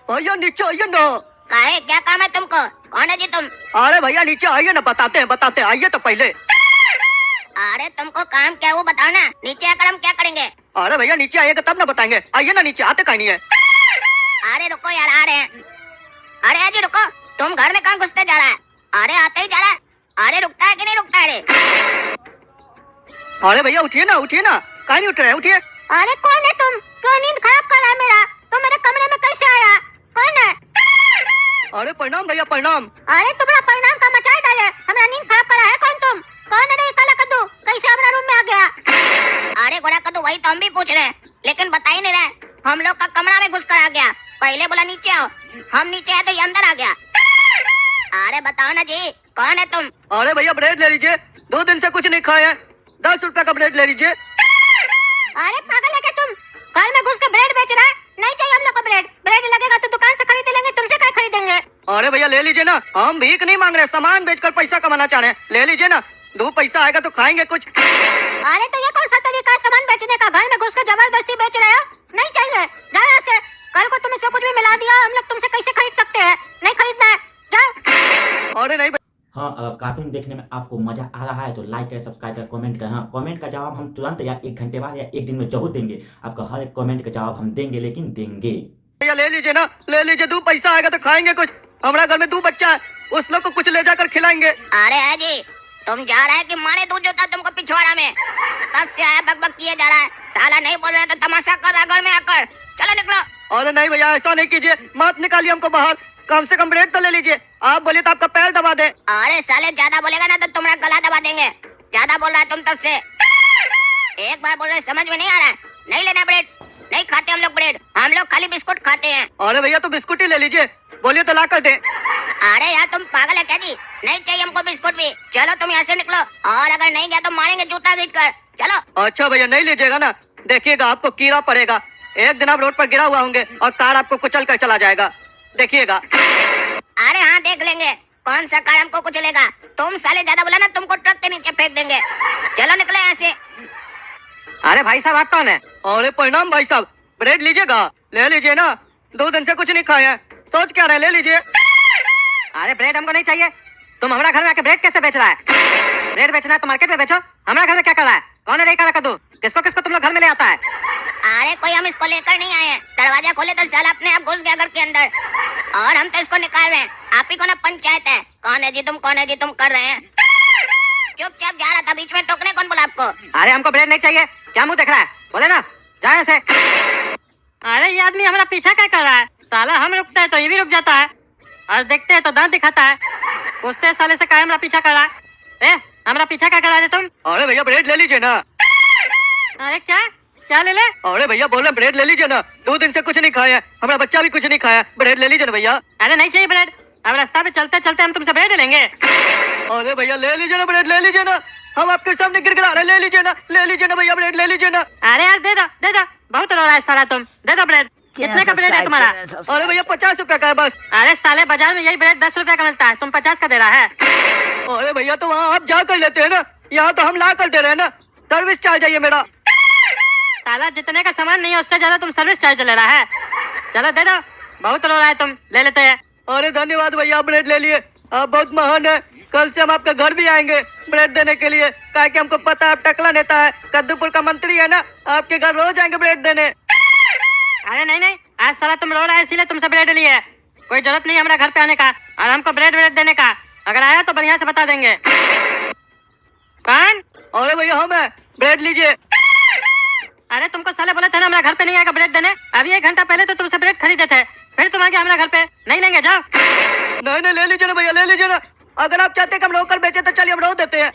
भैया नीचे आइए ना। काहे, क्या काम है तुमको? कौन है जी तुम? अरे भैया नीचे आइए ना, बताते हैं आइए तो पहले। अरे तुमको काम क्या वो बताओ ना, नीचे आकर हम क्या करेंगे? अरे भैया नीचे आइएगा तब ना बताएंगे, आइए ना नीचे, आते कहीं नहीं है। अरे रुको यार, आ रहे हैं। अरे अजी रुको, तुम घर में कहाँ घुसते जा रहा है? अरे आते ही जा रहा है। अरे रुकता है कि नहीं रुकता है रे? अरे भैया उठिए ना, कहीं नहीं उठ रहे, उठिए। अरे कौन है तुम? क्यों नींद खराब कर रहा है मेरा? तुम मेरे कमरे में कैसे आया? कौन है? अरे प्रणाम भैया प्रणाम। अरे तुम्हारा परिणाम का मचाए डाले, हमारा नींद खराब करा है। कौन तुम? कौन है रे काला कद्दू? कैसे हमारा रूम में आ गया? अरे गोरा कद्दू, वही तो हम भी पूछ रहे हैं, लेकिन बता ही नहीं रहे। हम लोग का कमरा में घुस कर आ गया। पहले बोला नीचे आओ, हम नीचे आए तो ये अंदर आ गया। अरे बताओ ना जी, कौन है तुम? अरे भैया ब्रेड ले लीजिए, 2 दिन से कुछ नहीं खाए हैं, 10 रुपए का ब्रेड ले लीजिए। अरे पागल है क्या तुम? घर में घुस के ब्रेड बेच रहा है? नहीं चाहिए हम लोग को ब्रेड। ब्रेड लगेगा तो दुकान से खरीद लेंगे, तुमसे क्या खरीदेंगे? अरे भैया ले लीजिए ना, हम भीख नहीं मांग रहे, सामान बेचकर पैसा कमाना चाह रहे हैं, ले लीजिए ना, 2 पैसा आएगा तो खाएंगे कुछ। अरे तो ये कौन सा तरीका है सामान बेचने का? घर में घुस के जबरदस्ती बेच रहे हो? नहीं चाहिए, जाओ यहाँ से। कल को तुम इसमें कुछ भी मिला दिया, हम लोग तुमसे कैसे खरीद सकते हैं? नहीं खरीदना है, जाओ। अरे नहीं हाँ, अगर कार्टून देखने में आपको मजा आ रहा है तो लाइक करें, सब्सक्राइब करें, कमेंट करें। हाँ, कमेंट का जवाब हम तुरंत या 1 घंटे बाद या 1 दिन में जरूर देंगे। आपका हर एक कमेंट का जवाब हम देंगे, लेकिन देंगे। भैया ले लीजिए ना, ले लीजिए, 2 पैसा आएगा तो खाएंगे कुछ। हमारा घर में 2 बच्चा है, उस लोग को कुछ ले जाकर खिलाएंगे। अरे है जी, तुम जा रहा है कि माने दूध जोता तुमको पिछवाड़ा में? कब से आया बक किए जा रहा है? ताला नहीं बोल रहा है तो तमाशा कर रहा है घर में आकर। चलो निकलो। अरे नहीं भैया ऐसा नहीं कीजिए, मत निकालिए हमको बाहर, कम से कम ब्रेड तो ले लीजिए। आप बोलिए तो आपका पैर दबा दे। अरे साले ज्यादा बोलेगा ना तो तुम्हारा गला दबा देंगे। ज्यादा बोल रहा है तुम तब से। एक बार बोल रहे समझ में नहीं आ रहा है? नहीं लेना ब्रेड, नहीं खाते हम लोग ब्रेड, हम लोग खाली बिस्कुट खाते हैं। अरे भैया तो बिस्कुट ही ले लीजिए, बोलिए तो ला कर दे। अरे यार तुम पागल है क्या जी? नहीं चाहिए हमको बिस्कुट भी। चलो तुम यहाँ से निकलो, और अगर नहीं गया तो मारेंगे जूता खींच कर। चलो। अच्छा भैया नहीं लीजिएगा ना, देखिएगा आपको कीड़ा पड़ेगा। एक दिन आप रोड पर गिरा हुआ होंगे और कार आपको कुचल कर चला जाएगा, देखिएगा। अरे हाँ देख लेंगे, कौन सा कार हमको कुचलेगा। तुम साले ज्यादा बोला ना, तुमको ट्रक के नीचे फेंक देंगे। चलो निकले यहाँ से। अरे भाई साहब आप कौन है? अरे प्रणाम भाई साहब, ब्रेड लीजिएगा, ले लीजिए ना, 2 दिन से कुछ नहीं खाए हैं, सोच क्या रहे, ले लीजिए। अरे ब्रेड हमको नहीं चाहिए, तुम हमारा घर में आके ब्रेड कैसे बेच रहा है? ब्रेड बेचना है तो मार्केट में बेचो, हमारा घर में क्या कर रहा है? कौन है रे काला कद्दू? किसको किसको तुम लोग घर में ले आता है? अरे कोई हम इसको लेकर नहीं आए हैं। दरवाजा खोले तो साला अपने आप घुस गया घर के अंदर, और हम तो इसको निकाल रहे हैं। आप ही को ना पंचायत है। कौन है जी तुम, कौन है जी तुम कर रहे हैं? चुपचाप जा रहा था, बीच में टोकने कौन बोला आपको? अरे हमको ब्रेड नहीं चाहिए, क्या मुंह देख रहा है, बोले ना, जाओ यहाँ से। अरे ये आदमी हमारा पीछा क्या कर रहा है? साला हम रुकते हैं तो ये भी रुक जाता है, और देखते हैं तो दांत दिखाता है। पूछते साले से क्या हमारा पीछा कर रहा है? ए, हमारा पीछा क्या कर रहा है तुम? अरे भैया ब्रेड ले लीजिए ना। अरे क्या क्या ले ले? अरे भैया बोल रहे ब्रेड ले लीजिए ना, 2 दिन से कुछ नहीं खाया है, हमारा बच्चा भी कुछ नहीं खाया, ब्रेड ले लीजिए ना भैया। अरे नहीं चाहिए ब्रेड, अब रास्ता पे चलते चलते हम तुमसे ब्रेड लेंगे। अरे भैया ले लीजिए ना ब्रेड, ले लीजिए ना, हम आपके सामने गिड़गिड़ा रहे, ले लीजिए ना भैया, ब्रेड ले लीजिए ना। अरे यार दे दो, बहुत रो रहा है साला, तुम दे दो ब्रेड। कितने का ब्रेड है तुम्हारा? अरे भैया 50 रुपया का है बस। अरे साले बाजार में यही ब्रेड 10 रुपया का मिलता है, तुम 50 का दे रहा है। अरे भैया तो वहाँ आप जा कर लेते हैं ना, यहाँ तो हम ला कर दे रहे हैं ना, सर्विस चार्ज है ये मेरा। साला जितने का सामान नहीं है उससे ज्यादा तुम सर्विस चार्ज ले रहा है। चलो दे दो, बहुत रो रहा है, तुम ले लेते हैं। अरे धन्यवाद भैया, आप ब्रेड ले लिए, आप बहुत महान है। कल से हम आपके घर भी आएंगे ब्रेड देने के लिए, काहे कि हमको पता है आप टकला नेता है, कद्दूपुर का मंत्री है ना, आपके घर रोज आएंगे ब्रेड देने। अरे नहीं, आज साला तुम रो रहा है इसीलिए तुमसे ब्रेड लिए है। कोई जरूरत नहीं हमारा घर पे आने का और हमको ब्रेड देने का। अगर आया तो बढ़िया से बता देंगे। कौन? अरे भैया हम है, ब्रेड लीजिए। अरे तुमको साले बोले थे ना हमारा घर पे नहीं आएगा ब्रेड देने। अभी 1 घंटा पहले तो तुमसे ब्रेड खरीदे थे, फिर तुम आ गए हमारा घर पे। नहीं लेंगे, जाओ। नहीं ले लीजिए ना भैया, ले लीजिए ना, अगर आप चाहते हैं कि हम रोक कर बेचे तो चलिए हम रोक देते हैं।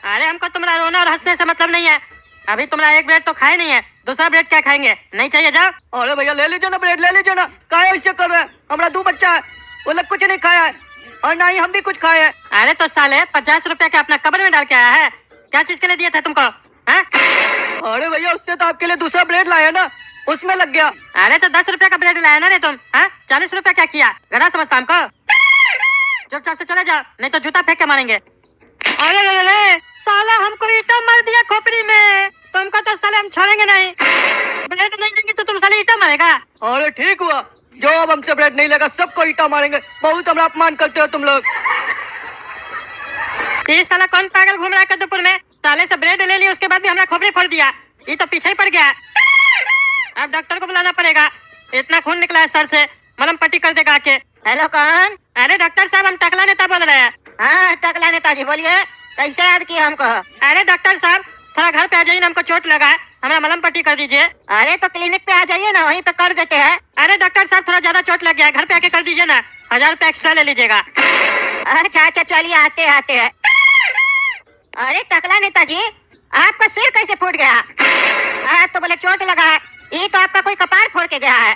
अरे हमको तुम्हारा रोना और हंसने से मतलब नहीं है। अभी तुम्हारा 1 ब्रेड तो खाए नहीं है, दूसरा ब्रेड क्या खाएंगे? नहीं चाहिए, जाओ। अरे भैया ले लीजिए ना ब्रेड, ले लीजिए ना, काहे ऐसे कर रहे हैं? हमारा 2 बच्चा है, वो लोग कुछ नहीं खाया है और ना ही हम भी कुछ खाए हैं। अरे तो साले 50 रुपया के अपना कब्र में डाल के आया है, क्या चीज के लिए दिए थे तुमको? हाँ? अरे भैया उससे तो आपके लिए दूसरा ब्रेड लाया ना, उसमें लग गया। अरे तो 10 रुपया का ब्रेड लाया ना रे तुम। हाँ, 40 रुपया क्या किया? गधा समझता हमको? चुपचाप से चले जाओ, नहीं तो जूता फेंक के मारेंगे। अरे साला हमको ईटा मार दिया खोपड़ी में, तुमको तो साले हम छोड़ेंगे नहीं। ब्रेड नहीं देंगे तो तुम साले ईटा मारेगा। अरे ठीक हुआ, जो अब हमसे ब्रेड नहीं लेगा सबको ईटा मारेंगे। बहुत हमारा अपमान करते हो तुम लोग। ये साला कौन पागल घूम रहा है कद्दूपुर में, साले से ब्रेड ले लिया उसके बाद भी हमारा खोपड़ी फोड़ दिया। ये तो पीछे ही पड़ गया। अब डॉक्टर को बुलाना पड़ेगा, इतना खून निकला है सर से, मलहम पट्टी कर देगा आके। हेलो कौन? अरे डॉक्टर साहब हम टकला नेता बोल रहे हैं। हाँ टकला नेताजी बोलिए, कैसे याद किया हमको? अरे डॉक्टर साहब थोड़ा घर पे आ जाइए ना, हमको चोट लगा है, हमारा मलहम पट्टी कर दीजिए। अरे तो क्लिनिक पे आ जाइए ना, वहीं पे कर देते हैं। अरे डॉक्टर साहब थोड़ा ज्यादा चोट लग गया है, घर पे आके कर दीजिए ना, 1000 रुपया एक्स्ट्रा ले लीजिएगा। अच्छा अच्छा चलिए आते आते हैं। अरे टकला नेताजी आपका सिर कैसे फूट गया? आप तो बोले चोट लगा है, ये तो आपका कोई कपार फोड़ के गया है।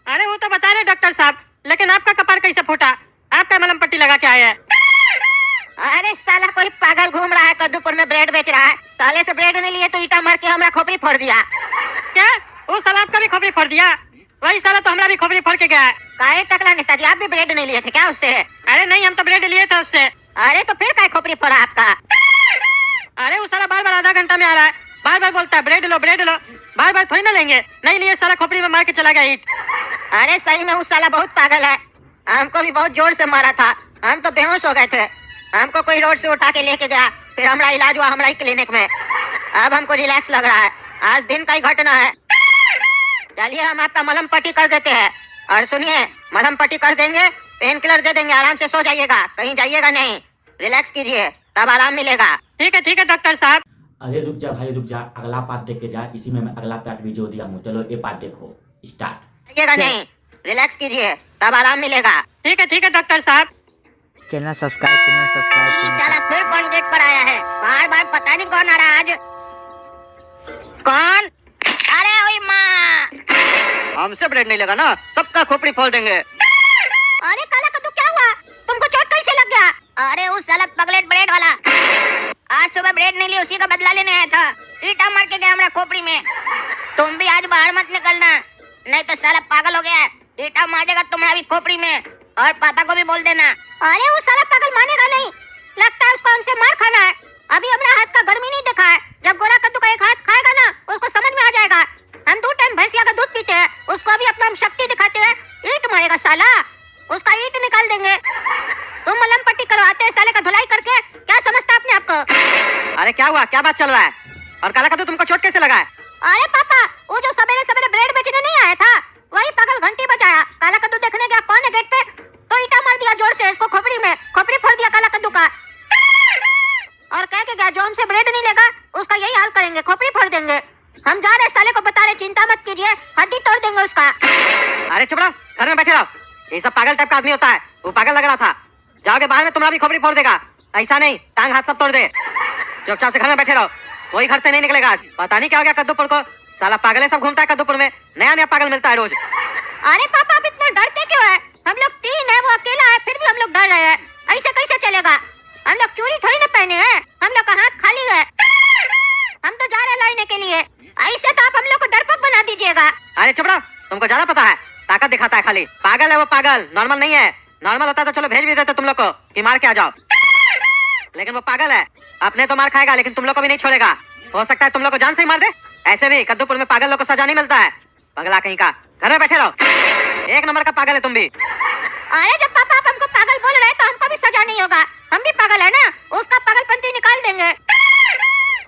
अरे वो तो बता रहे डॉक्टर साहब, लेकिन आपका कपार कैसे फूटा? आपका मलहम पट्टी लगा के आए हैं। अरे साला कोई पागल घूम रहा है कद्दूपुर में ब्रेड बेच रहा है, साले से ब्रेड नहीं लिए तो ईटा मार के हमारा खोपड़ी फोड़ दिया। क्या वो साला आपका भी खोपड़ी फोड़ दिया? वही साला तो हमारा भी खोपड़ी फोड़ के गया है। काहे टकला नेताजी आप भी ब्रेड नहीं लिए थे क्या उससे? अरे नहीं हम तो ब्रेड लिए थे उससे। अरे तो फिर काहे खोपड़ी फोड़ा आपका? अरे वो साला बार बार आधा घंटा में आ रहा है, बार बार बोलता है ब्रेड लो ब्रेड लो, बार बार थोड़ी ना लेंगे, नहीं लिए साला खोपड़ी में मार के चला गया ईंट। अरे सही में उस साला बहुत पागल है, हमको भी बहुत जोर से मारा था, हम तो बेहोश हो गए थे। हमको कोई रोड से उठा के लेके गया, फिर हमारा इलाज हुआ हमारा ही क्लिनिक में। अब हमको रिलैक्स लग रहा है, आज दिन का ही घटना है। चलिए हम आपका मलहम पट्टी कर देते हैं, और सुनिए मलहम पट्टी कर देंगे, पेन किलर दे देंगे, आराम से सो जाइएगा, कहीं जाइएगा नहीं, रिलैक्स कीजिए तब आराम मिलेगा। ठीक है डॉक्टर साहब। अरे रुक जा भाई रुक जा, अगला पार्ट देख के जा, इसी में मैं अगला पार्ट वीडियो दिया हूँ। चलो ये पार्ट देखो, स्टार्ट। जाइएगा नहीं, रिलैक्स कीजिए तब आराम मिलेगा। ठीक है डॉक्टर साहब। चैनल सब्सक्राइब साला फिर कौन गेट पर आया है? बार बार पता नहीं कौन आ रहा है आज। कौन? अरे ओए माँ, हमसे ब्रेड नहीं लेगा ना सबका खोपड़ी फोड़ देंगे। अरे काला कद्दू क्या हुआ? तुमको चोट कैसे लग गया? अरे उस साला पगलेट ब्रेड वाला आज सुबह ब्रेड नहीं ली, उसी का बदला लेने आया था, ईटा मार के गया हमारा खोपड़ी में। तुम भी आज बाहर मत निकलना, नहीं तो साला पागल हो गया है, ईटा मार देगा तुम्हारा भी खोपड़ी में, और पापा को भी बोल देना। अरे वो साला पागल मानेगा नहीं, लगता है उसको हमसे मार खाना है। अभी हमारा हाथ का गर्मी नहीं देखा है, जब गोरा कद्दू का एक हाथ खाएगा ना उसको समझ में आ जाएगा। हम 2 टाइम भैंसिया का दूध पीते हैं, उसको अभी अपना हम शक्ति दिखाते हैं, ईंट मारेगा साला, उसका ईंट निकाल देंगे। तुम मलहम पट्टी करवाते हैं साले का धुलाई करके, क्या समझता अपने आप को? अरे क्या हुआ, क्या बात चल रहा है? और काला कद्दू तुमको चोट कैसे लगा है? अरे पापा वो जो सवेरे सवेरे ब्रेड बेचने नहीं आया था, वही पागल घंटी बजाया, काला कद्दू देखने गया कौन है गेट पे, तो ईटा मार दिया जोर से इसको खोपड़ी में, खोपड़ी फोड़ दिया काला कद्दू का। और कह के गया जो हमसे ब्रेड नहीं लेगा उसका यही हाल करेंगे, खोपड़ी फोड़ देंगे। हम जा रहे साले को बता रहे, चिंता मत कीजिए, हड्डी तोड़ देंगे उसका। अरे चुप रहो, घर में बैठे रहो, ये सब पागल टाइप का आदमी होता है, वो पागल लग रहा था। जाओगे बाहर में तुम्हारा भी खोपड़ी फोड़ देगा, ऐसा नहीं टांग हाथ सब तोड़ दे। चुपचाप से घर में बैठे रहो, कोई घर से नहीं निकलेगा आज। पता नहीं क्या हो गया कद्दूपुर को, साला पागल सब घूमता है कद्दूपुर में, नया नया पागल मिलता है रोज। अरे पापा आप इतना डरते क्यों है? हम लोग 3 है, वो अकेला है, फिर भी हम लोग डर रहे हैं, ऐसे कैसे चलेगा? हम लोग चोरी थोड़ी ना पहने हैं, हम लोग का हाथ खाली है, हम तो जा रहे हैं लड़ने के लिए, ऐसे तो आप हम लोग को डरपोक बना दीजिएगा। अरे चुप रहो, तुमको ज्यादा पता है, ताकत दिखाता है खाली। पागल है वो, पागल नॉर्मल नहीं है। नॉर्मल होता तो चलो भेज भी देते तुम लोग को कि मार के आ जाओ, लेकिन वो पागल है, अपने तो मार खाएगा लेकिन तुम लोग को भी नहीं छोड़ेगा। हो सकता है तुम लोग को जान से ही मार दे। ऐसे भी कद्दूपुर में पागल लोग को सजा नहीं मिलता है, पगला कहीं का। घर में बैठे रहो, 1 नंबर का पागल है तुम भी। अरे जब पापा आप हमको पागल बोल रहे हैं तो हमको भी सजा नहीं होगा, हम भी पागल है ना, उसका पागलपंती निकाल देंगे।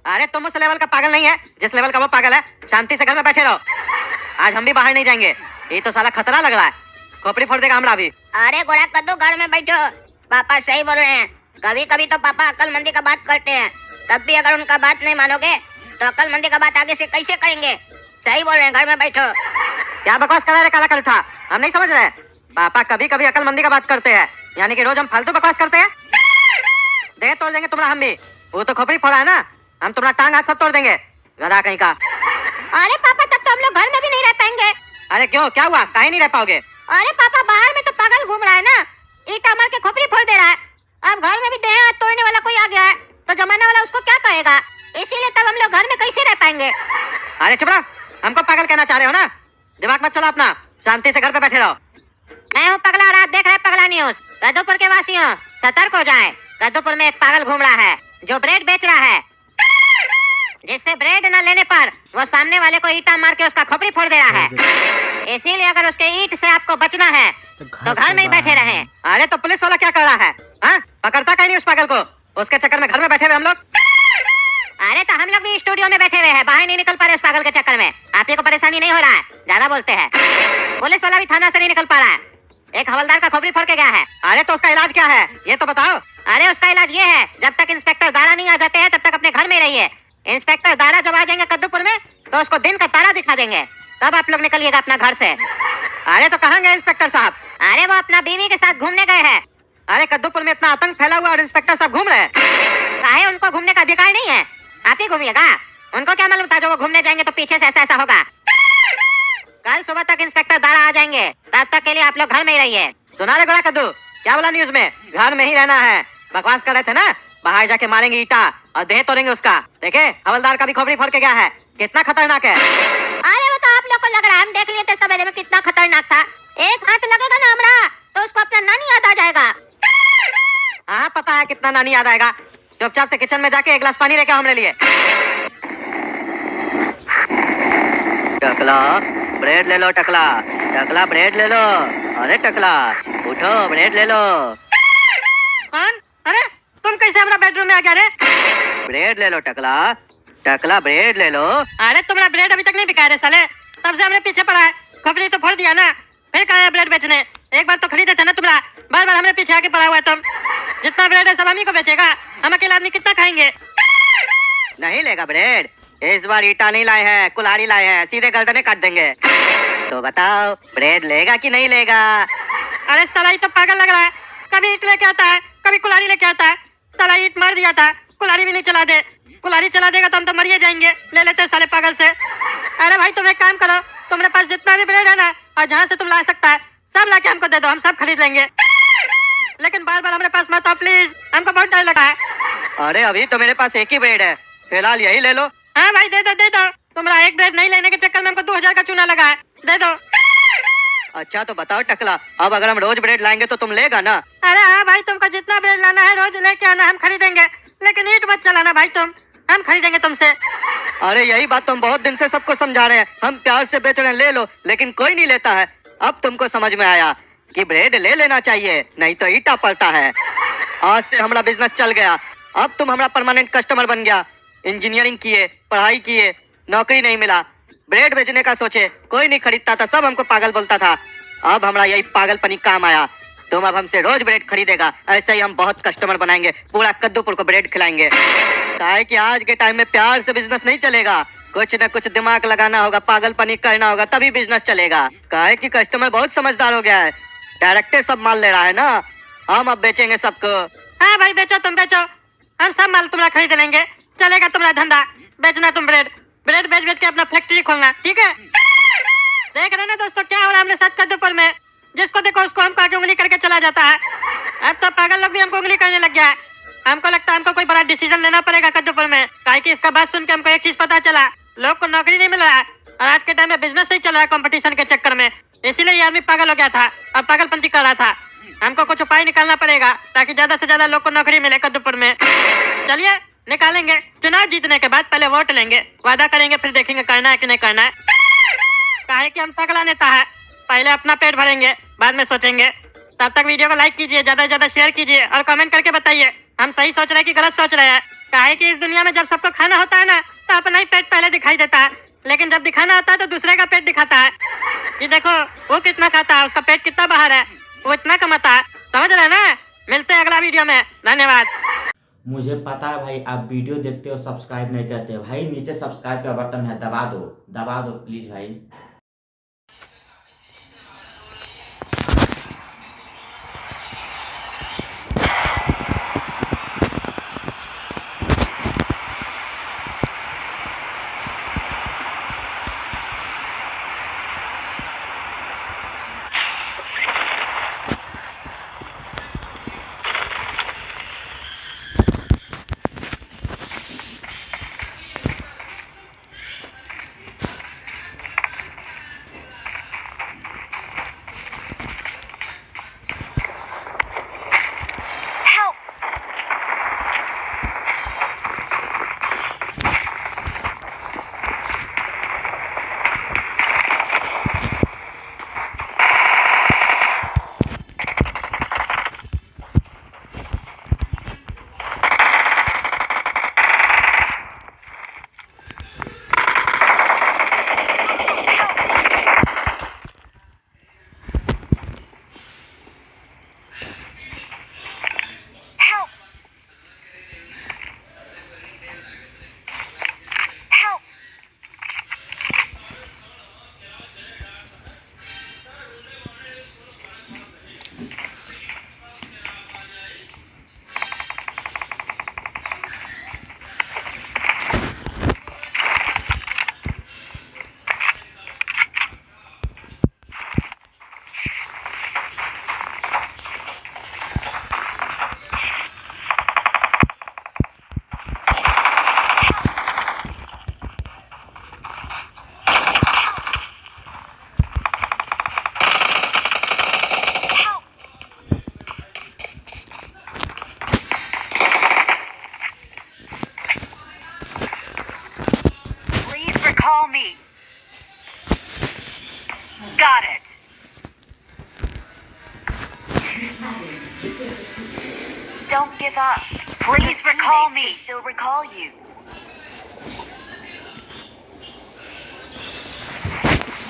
अरे तुम उस लेवल का पागल नहीं है जिस लेवल का वो पागल है, शांति से घर में बैठे रहो, आज हम भी बाहर नहीं जाएंगे। ये तो साला खतरा लग रहा है, खोपड़ी फोड़ देगा हमरा भी। अरे गोरा कद्दू घर में बैठो, पापा सही बोल रहे हैं, कभी कभी तो पापा अक्लमंदी का बात करते हैं, तब भी अगर उनका बात नहीं मानोगे तो अक्लमंदी का बात आगे से कैसे करेंगे? सही बोल रहे हैं, घर में बैठो। क्या बकवास कर रहा है काला कलूठा, हम नहीं समझ रहे। पापा कभी कभी अकलमंदी का बात करते हैं, यानी कि रोज हम फालतू बकवास करते हैं। दे तोड़ देंगे तुम्हारा हम भी, वो तो खोपड़ी फोड़ा है ना, हम तुम्हारा टांग हाथ सब तोड़ देंगे, गधा कहीं का। अरे पापा तब तो हम लोग घर में भी नहीं रह पाएंगे। अरे क्यों, क्या हुआ, काहे नहीं रह पाओगे? अरे पापा बाहर में तो पागल घूम रहा है ना, ईटा मार के खोपड़ी फोड़ दे रहा है, अब घर में भी देह हाथ तोड़ने वाला कोई आ गया है तो जमाना वाला उसको क्या कहेगा, इसीलिए तब हम लोग घर में कैसे रह पाएंगे? अरे चुप रहो, हमको पागल कहना चाह रहे हो ना, दिमाग मत चलो अपना, शांति से घर पे बैठे रहो। मैं हूँ पगला और आप देख रहे हैं पगला न्यूज। कद्दूपुर के वासियों सतर्क हो जाएं, कद्दूपुर में एक पागल घूम रहा है जो ब्रेड बेच रहा है, जिससे ब्रेड न लेने पर वो सामने वाले को ईंटा मार के उसका खोपड़ी फोड़ दे रहा है। इसीलिए अगर उसके ईंट से आपको बचना है तो घर में ही बैठे रहें। अरे तो पुलिस वाला क्या कर रहा है? हाँ, पकड़ता कहीं नहीं उस पागल को। उसके चक्कर में घर में बैठे हुए हम लोग। अरे तो हम लोग भी स्टूडियो में बैठे हुए हैं, बाहर नहीं निकल पा रहे उस पागल के चक्कर में। आप ही को परेशानी नहीं हो रहा है? ज्यादा बोलते हैं। पुलिस वाला भी थाना से नहीं निकल पा रहा है, एक हवलदार का खोपड़ी फोड़ के गया है। अरे तो उसका इलाज क्या है ये तो बताओ। अरे उसका इलाज ये है, जब तक इंस्पेक्टर दारा नहीं आ जाते हैं तब तक अपने घर में रहिए। इंस्पेक्टर दारा जब आ जाएंगे कद्दूपुर में तो उसको दिन का तारा दिखा देंगे, तब आप लोग निकलिएगा अपना घर से। अरे तो कहाँ गए इंस्पेक्टर साहब? अरे वो अपना बीवी के साथ घूमने गए हैं। अरे कद्दूपुर में इतना आतंक फैला हुआ और इंस्पेक्टर साहब घूम रहे हैं। काहे उनको घूमने का अधिकार नहीं है? आप ही घूमिएगा। उनको क्या मालूम था जो वो घूमने जाएंगे तो पीछे से ऐसा ऐसा होगा। कल सुबह तक इंस्पेक्टर दारा आ जाएंगे, तब तक के लिए आप लोग घर में ही रहिए। सुना रे गोरा कद्दू, क्या बोला न्यूज में? घर में ही रहना है। बकवास कर रहे थे ना, बाहर जाके मारेंगे ईटा और देह तोड़ेंगे उसका। देखे हवलदार का भी खोपड़ी फोड़ के गया है, कितना खतरनाक है। अरे वो तो आप लोग को लग रहा है, हम देख लिए थे सवेरे में कितना खतरनाक था। एक हाथ लगेगा ना हमरा तो उसको अपना नानी याद आ जाएगा। हाँ पता है कितना नानी याद आएगा। चुपचाप से किचन में जाके एक गिलास पानी लेके आओ हमारे लिए। टकला ब्रेड ले लो, टकला टकला ब्रेड ले लो। अरे टकला उठो, ब्रेड ले लो। कौन? अरे तुम कैसे हमारा बेडरूम में आ गया रे? ब्रेड ले लो टकला, टकला ब्रेड ले लो। अरे तुम्हारा ब्रेड अभी तक नहीं बिका रे साले, तब से हमने पीछे पड़ा है। खोपड़ी तो फोड़ दिया ना, फिर कहा है ब्रेड बेचने। एक बार तो खरीदे थे ना तुम्हारा, बार बार हमने पीछे आके पड़ा हुआ है तुम। जितना ब्रेड है सब हम ही को बेचेगा, हम अकेले आदमी कितना खाएंगे? नहीं लेगा ब्रेड, इस बार ईटा नहीं लाए हैं, कुल्हाड़ी लाए हैं, सीधे गर्दने काट देंगे। तो बताओ ब्रेड लेगा कि नहीं लेगा? अरे साला ये तो पागल लग रहा है, कभी ईट लेके आता है, कभी कुल्हाड़ी लेके आता है। साला ईट मार दिया था, कुल्हाड़ी भी नहीं चला दे। कुल्हाड़ी चला देगा तो हम तो मरिए जाएंगे, ले लेते हैं साले पागल से। अरे भाई तुम एक काम करो, तुम्हारे पास जितना भी ब्रेड है ना और जहाँ से तुम ला सकता है सब लाके हमको दे दो, हम सब खरीद लेंगे। लेकिन बार बार हमारे पास मत आओ प्लीज, हमको बहुत डर लगा है। अरे अभी तो मेरे पास एक ही ब्रेड है, फिलहाल यही ले लो। हाँ भाई दे दो दे दो, तुम्हारा एक ब्रेड नहीं लेने के चक्कर में हमको 2000 का चूना लगा है, दे दो। अच्छा तो बताओ टकला, अब अगर हम रोज ब्रेड लाएंगे तो तुम लेगा ना? अरे हाँ भाई, तुमको जितना ब्रेड लाना है रोज लेके आना, हम खरीदेंगे। लेकिन ईट मत चलाना भाई तुम, हम खरीदेंगे तुमसे। अरे यही बात तो हम बहुत दिन से सबको समझा रहे हैं, हम प्यार से बेच रहे हैं, ले लो, लेकिन कोई नहीं लेता है। अब तुमको समझ में आया कि ब्रेड ले लेना चाहिए, नहीं तो ईटा पड़ता है। आज से हमारा बिजनेस चल गया, अब तुम हमारा परमानेंट कस्टमर बन गया। इंजीनियरिंग किए, पढ़ाई किए, नौकरी नहीं मिला, ब्रेड बेचने का सोचे, कोई नहीं खरीदता था, सब हमको पागल बोलता था। अब हमारा यही पागलपनी काम आया, तुम अब हमसे रोज ब्रेड खरीदेगा। ऐसे ही हम बहुत कस्टमर बनाएंगे, पूरा कद्दूपुर को ब्रेड खिलाएंगे। काहे कि आज के टाइम में प्यार से बिजनेस नहीं चलेगा, कुछ न कुछ दिमाग लगाना होगा, पागलपनी करना होगा, तभी बिजनेस चलेगा। काहे कि कस्टमर बहुत समझदार हो गया है, डायरेक्टर सब माल ले रहा है ना, हम अब बेचेंगे सबको। हाँ भाई बेचो, तुम बेचो, हम सब माल तुम्हारा खरीद लेंगे, चलेगा तुम्हारा धंधा। बेचना तुम ब्रेड, ब्रेड बेच बेच के अपना फैक्ट्री खोलना, ठीक है? देख रहे ना दोस्तों क्या हो रहा है हमने साथ कद्दूपुर में, जिसको देखो उसको हमको आगे उंगली करके चला जाता है। अब तो पागल लोग भी हमको उंगली करने लग गया है। हमको लगता है हमको कोई बड़ा डिसीजन लेना पड़ेगा कद्दूपुर में, काहे कि इसका बात सुन के हमको एक चीज पता चला, लोग को नौकरी नहीं मिल रहा है और आज के टाइम में बिजनेस नहीं चल रहा है कंपटीशन के चक्कर में, इसीलिए ये आदमी पागल हो गया था और पागलपंती कर रहा था। हमको कुछ उपाय निकालना पड़ेगा ताकि ज्यादा से ज्यादा लोग को नौकरी मिले कद्दूपुर में। चलिए निकालेंगे, चुनाव जीतने के बाद पहले वोट लेंगे, वादा करेंगे, फिर देखेंगे करना है कि नहीं करना है। काहे कि हम तगड़ा नेता है, पहले अपना पेट भरेंगे बाद में सोचेंगे। तब तक वीडियो को लाइक कीजिए, ज्यादा से ज्यादा शेयर कीजिए और कमेंट करके बताइए हम सही सोच रहे हैं कि गलत सोच रहे हैं। काहे कि इस दुनिया में जब सबको खाना होता है ना तो अपना ही पेट पहले दिखाई देता है, लेकिन जब दिखाना होता है तो दूसरे का पेट दिखाता है। ये देखो वो कितना खाता है, उसका पेट कितना बाहर है, वो इतना कमाता है, समझ रहे हैं ना? मिलते हैं अगला वीडियो में, धन्यवाद। मुझे पता है भाई आप वीडियो देखते हो सब्सक्राइब नहीं करते हो भाई, नीचे सब्सक्राइब का बटन है, दबा दो प्लीज भाई। Got it. Don't give up. Please recall me. Still recall you.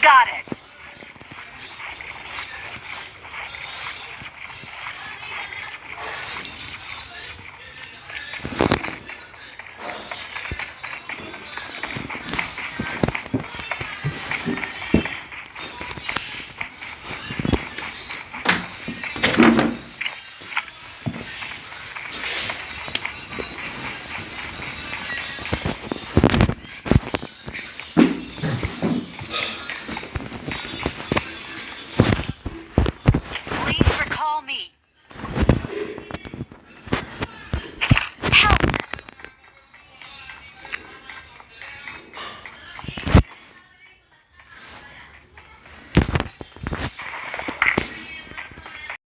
Got it.